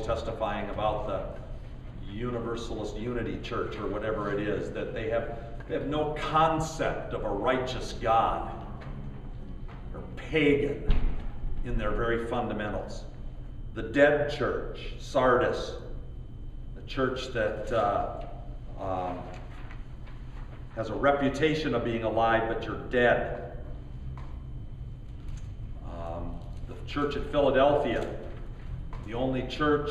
testifying about the Universalist Unity Church or whatever it is, that they have no concept of a righteous God. They're pagan in their very fundamentals. The dead church, Sardis, the church that has a reputation of being alive, but you're dead. The church at Philadelphia, the only church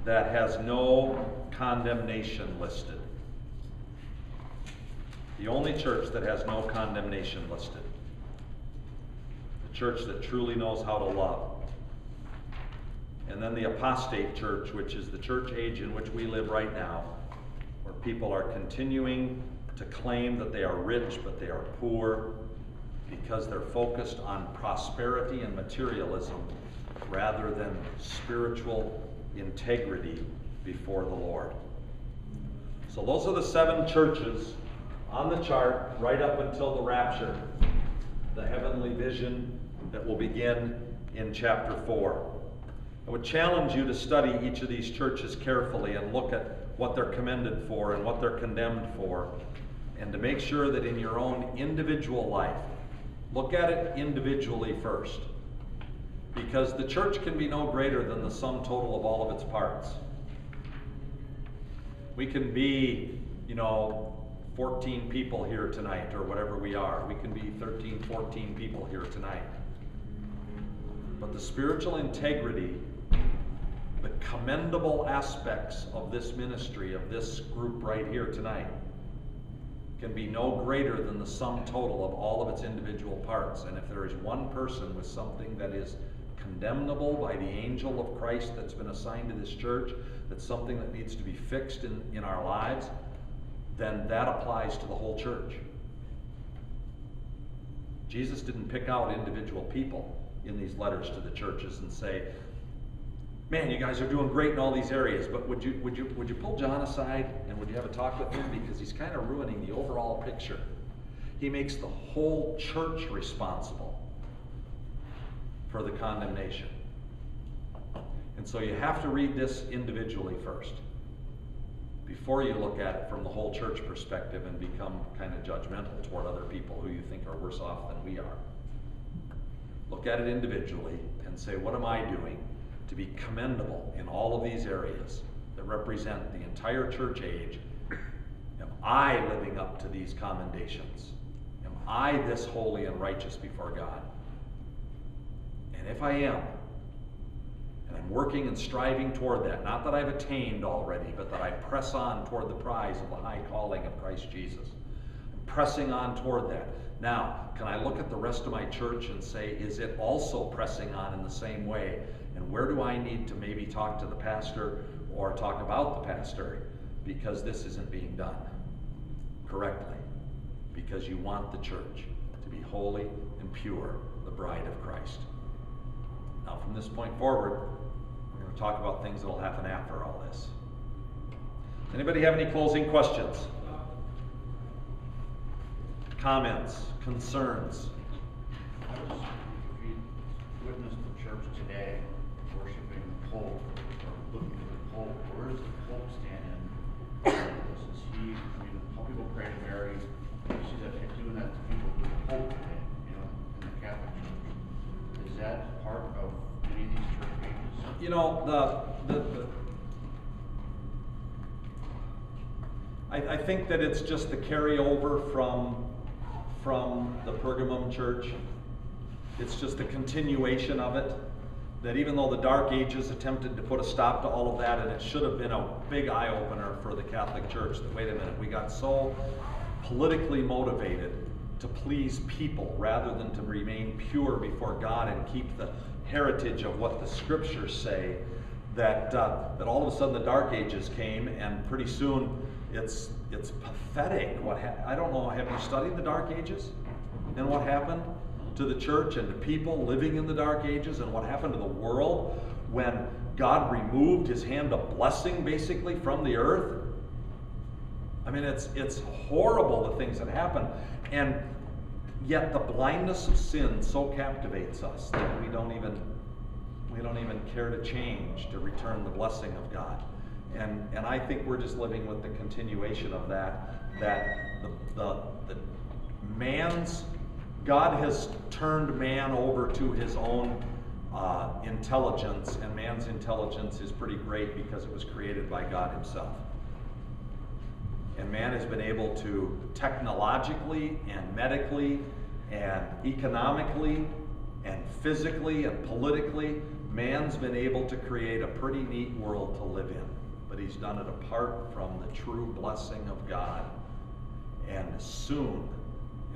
that has no condemnation listed. The only church that has no condemnation listed. The church that truly knows how to love. And then the apostate church, which is the church age in which we live right now, where people are continuing to claim that they are rich, but they are poor, because they're focused on prosperity and materialism rather than spiritual integrity before the Lord. So those are the 7 churches on the chart right up until the rapture, the heavenly vision that will begin in chapter 4. I would challenge you to study each of these churches carefully and look at what they're commended for and what they're condemned for, and to make sure that in your own individual life, look at it individually first. Because the church can be no greater than the sum total of all of its parts. We can be, 14 people here tonight, or whatever we are. We can be 13, 14 people here tonight. But the spiritual integrity, the commendable aspects of this ministry, of this group right here tonight, can be no greater than the sum total of all of its individual parts. And if there is one person with something that is condemnable by the angel of Christ that's been assigned to this church, that's something that needs to be fixed in our lives, then that applies to the whole church. Jesus didn't pick out individual people in these letters to the churches and say, man, you guys are doing great in all these areas, but would you pull John aside and would you have a talk with him, because he's kind of ruining the overall picture. He makes the whole church responsible for the condemnation. And so you have to read this individually first before you look at it from the whole church perspective and become kind of judgmental toward other people who you think are worse off than we are. Look at it individually and say, what am I doing to be commendable in all of these areas that represent the entire church age? Am I living up to these commendations? Am I this holy and righteous before God? And if I am, and I'm working and striving toward that, not that I've attained already, but that I press on toward the prize of the high calling of Christ Jesus. I'm pressing on toward that. Now, can I look at the rest of my church and say, is it also pressing on in the same way? And where do I need to maybe talk to the pastor or talk about the pastor because this isn't being done correctly? Because you want the church to be holy and pure, the bride of Christ. Now, from this point forward, we're going to talk about things that will happen after all this. Anybody have any closing questions? Comments? Concerns? If you witness the church today worshiping the Pope or looking to the Pope, where does the Pope stand in this? Is he, how people pray to Mary, she's doing that to people with the Pope today, in the Catholic Church. Is that part of any of these church pages? I think that it's just the carryover from the Pergamum church. It's just a continuation of it. That even though the Dark Ages attempted to put a stop to all of that, and it should have been a big eye-opener for the Catholic Church, that wait a minute, we got so politically motivated to please people rather than to remain pure before God and keep the heritage of what the scriptures say, that all of a sudden the Dark Ages came, and pretty soon it's pathetic. I don't know, have you studied the Dark Ages and what happened to the church and to people living in the Dark Ages, and what happened to the world when God removed his hand of blessing basically from the earth? I mean, it's horrible, the things that happen. And Yet the blindness of sin so captivates us that we don't even care to change, to return the blessing of God. And I think we're just living with the continuation of that the God has turned man over to his own intelligence, and man's intelligence is pretty great because it was created by God himself. And man has been able to technologically and medically and economically and physically and politically, man's been able to create a pretty neat world to live in. But he's done it apart from the true blessing of God. And soon,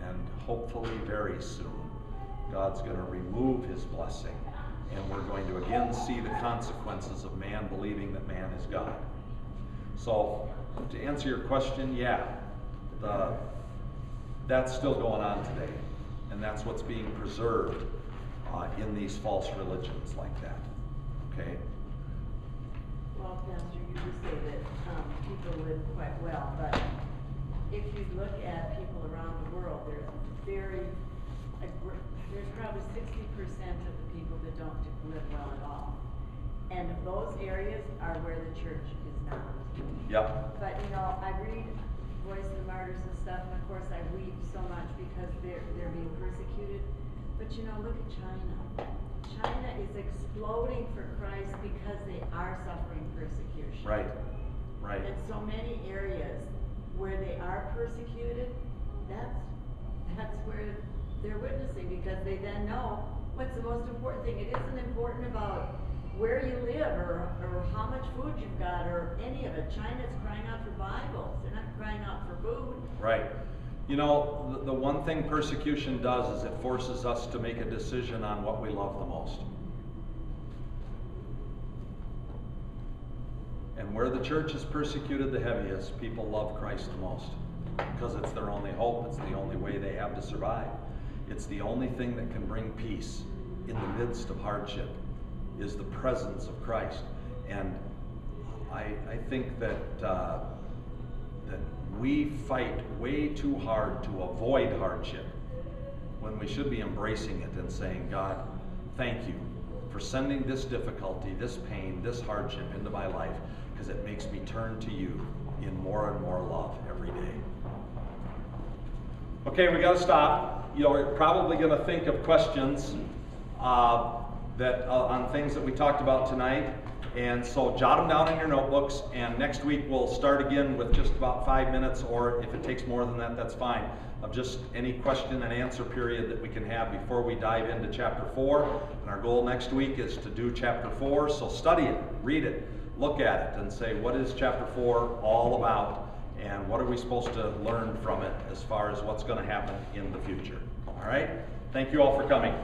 and hopefully very soon, God's going to remove his blessing. And we're going to again see the consequences of man believing that man is God. So, to answer your question, yeah, that's still going on today. And that's what's being preserved in these false religions like that. Okay? Well, Pastor, you just say that people live quite well, but if you look at people around the world, there's probably 60% of the people that don't live well at all. And those areas are where the church is not. Yep. But I read Voice of the Martyrs and stuff, and of course I weep so much because they're being persecuted. But look at China. China is exploding for Christ because they are suffering persecution. Right. And so many areas where they are persecuted, that's where they're witnessing, because they then know what's the most important thing. It isn't important about where you live or how much food you've got or any of it. China's crying out for Bibles. They're not crying out for food. Right. The one thing persecution does is it forces us to make a decision on what we love the most. And where the church is persecuted the heaviest, people love Christ the most. Because it's their only hope. It's the only way they have to survive. It's the only thing that can bring peace in the midst of hardship, is the presence of Christ. And I think that we fight way too hard to avoid hardship when we should be embracing it and saying, God, thank you for sending this difficulty, this pain, this hardship into my life, because it makes me turn to you in more and more love every day. Okay, we got to stop. We're probably going to think of questions on things that we talked about tonight. And so jot them down in your notebooks, and next week we'll start again with just about 5 minutes, or if it takes more than that, that's fine, of just any question and answer period that we can have before we dive into chapter 4. And our goal next week is to do chapter 4, so study it, read it, look at it, and say, what is chapter 4 all about, and what are we supposed to learn from it as far as what's going to happen in the future. All right? Thank you all for coming.